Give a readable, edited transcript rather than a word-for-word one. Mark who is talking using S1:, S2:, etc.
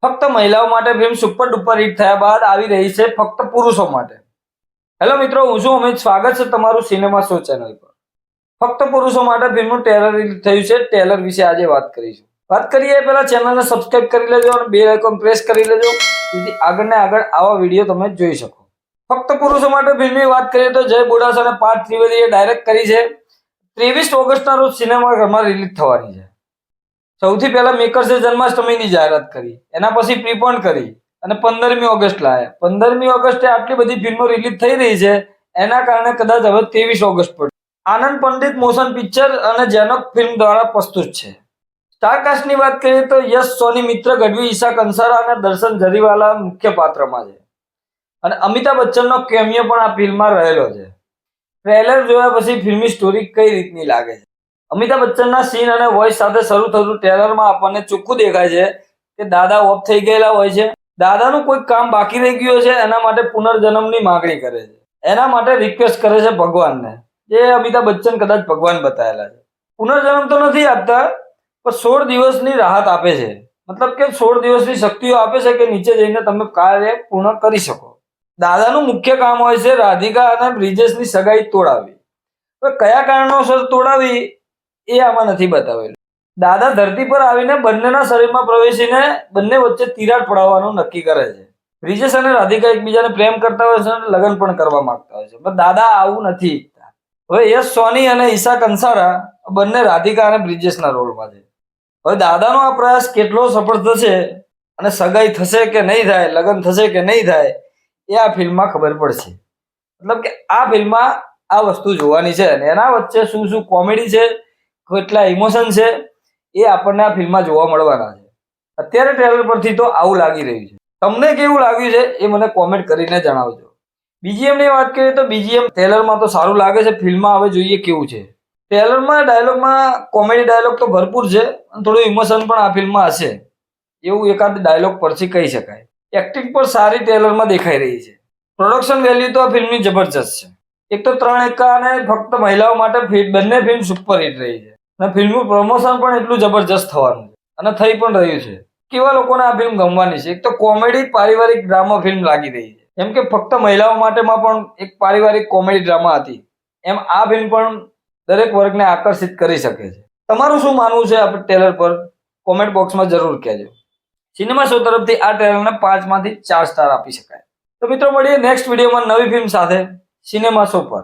S1: ફક્ત મહિલાઓ માટે ફિલ્મ સુપર ડુપર હિટ થયા બાદ આવી રહી છે ફક્ત પુરુષો માટે. હેલો મિત્રો, હું છું અમિત. સ્વાગત છે તમારું સિનેમા શો ચેનલ પર. ફક્ત પુરુષો માટે ફિલ્મનું ટ્રેલર રિલીઝ થયું છે. ટ્રેલર વિશે આજે વાત કરીશું. વાત કરીએ પહેલા ચેનલને સબસ્ક્રાઇબ કરી લેજો અને બેલ આઇકોન પ્રેસ કરી લેજો, જેથી આગળ આવા વિડીયો તમે જોઈ શકો. ફક્ત પુરુષો માટે ફિલ્મની વાત કરીએ તો જય બોડાસ અને પાર્થ ત્રિવેદીએ ડાયરેક્ટ કરી છે. 23 ઓગસ્ટના રોજ સિનેમાઘરમાં રિલીઝ થવાની છે. સૌથી પહેલા મેકર્સે જન્માષ્ટમીની જાહેરાત કરી, એના પછી પ્રીપોન કરી અને 15મી ઓગસ્ટ લાયા. 15મી ઓગસ્ટે આટલી બધી ફિલ્મો રિલીઝ થઈ રહી છે, એના કારણે કદાચ હવે 23 ઓગસ્ટ પર આનંદ પંડિત મોશન પિક્ચર અને જેનોક ફિલ્મ દ્વારા પ્રસ્તુત છે. સ્ટારકાસ્ટની વાત કરીએ તો યશ સોની, મિત્ર ગઢવી, ઈશા કંસારા અને દર્શન જરીવાલા મુખ્ય પાત્રમાં છે અને અમિતાભ બચ્ચનનો કેમિયો પણ આ ફિલ્મમાં રહેલો છે. ટ્રેલર જોયા પછી ફિલ્મની સ્ટોરી કઈ રીતની લાગે છે? અમિતાભ બચ્ચનના સીન અને વોઇસ સાથે શરૂ થતું ટ્રેલરમાં આપણને ચોખ્ખું દેખાય છે કે દાદા ઓફ થઈ ગયેલા હોય છે. દાદાનું કોઈ કામ બાકી રહી ગયું છે, એના માટે પુનર્જન્મની માંગણી કરે છે. એના માટે રિક્વેસ્ટ કરે છે ભગવાનને, જે અમિતાભ બચ્ચન કદાચ ભગવાન બતાવેલા છે. પુનર્જન્મ તો નથી આપતા, પણ 16 દિવસની રાહત આપે છે. મતલબ કે 16 દિવસની શક્તિઓ આપે છે કે નીચે જઈને તમે કાર્ય પૂર્ણ કરી શકો. દાદાનું મુખ્ય કામ હોય છે રાધિકા અને બ્રિજેશની સગાઈ તોડાવી. હવે કયા કારણોસર તોડાવી એ આમાં નથી બતાવેલું. દાદા ધરતી પર આવીને બંનેના શરીરમાં પ્રવેશીને બંને વચ્ચે તિરાડ પડાવવાનું નક્કી કરે છે. બ્રિજેશ અને રાધિકા એકબીજાને પ્રેમ કરતા હોય છે અને લગ્ન પણ કરવા માંગતા હોય છે, પણ દાદા આવું નથી ઈચ્છતા. હવે યશ સોની અને ઈશા કંસારા બંને રાધિકા અને બ્રિજેશના રોલમાં છે. હવે દાદાનો આ પ્રયાસ કેટલો સફળ થશે અને સગાઈ થશે કે નહીં થાય, લગ્ન થશે કે નહીં થાય, એ આ ફિલ્મમાં ખબર પડશે. મતલબ કે આ ફિલ્મમાં આ વસ્તુ જોવાની છે અને એના વચ્ચે શું શું કોમેડી છે, કેટલા ઇમોશન છે, એ આપણને આ ફિલ્મમાં જોવા મળવાના છે. અત્યારે ટ્રેલર પરથી તો આવું લાગી રહ્યું છે. તમને કેવું લાગ્યું છે એ મને કોમેન્ટ કરીને જણાવજો. બીજીએમની વાત કરીએ તો બીજીએમ ટ્રેલરમાં તો સારું લાગે છે. ફિલ્મમાં હવે જોઈએ કેવું છે. ટ્રેલરમાં ડાયલોગમાં કોમેડી ડાયલોગ તો ભરપૂર છે અને થોડું ઇમોશન પણ આ ફિલ્મમાં હશે એવું એકાદ ડાયલોગ પરથી કહી શકાય. એક્ટિંગ પણ સારી ટ્રેલરમાં દેખાઈ રહી છે. પ્રોડક્શન વેલ્યુ તો આ ફિલ્મની જબરજસ્ત છે. એક તો 3 એકા અને ફક્ત મહિલાઓ માટે બંને ફિલ્મ સુપર હિટ રહી છે અને ફિલ્મનું પ્રમોશન પણ એટલું જબરજસ્ત થવાનું છે અને થઈ પણ રહ્યું છે. કેવા લોકોને આ ફિલ્મ ગમવાની છે? એક તો કોમેડી પારિવારિક ડ્રામા ફિલ્મ લાગી રહી છે. એમ કે ફક્ત મહિલાઓ માટેમાં પણ એક પારિવારિક કોમેડી ડ્રામા હતી, એમ આ ફિલ્મ પણ દરેક વર્ગને આકર્ષિત કરી શકે છે. તમારું શું માનવું છે આ ટ્રેલર પર? કોમેન્ટ બોક્સમાં જરૂર કહેજો. સિનેમા શો તરફથી આ ટ્રેલરને 5 માંથી 4 સ્ટાર આપી શકાય. તો મિત્રો મળીએ નેક્સ્ટ વિડીયોમાં નવી ફિલ્મ સાથે સિનેમા શો પર.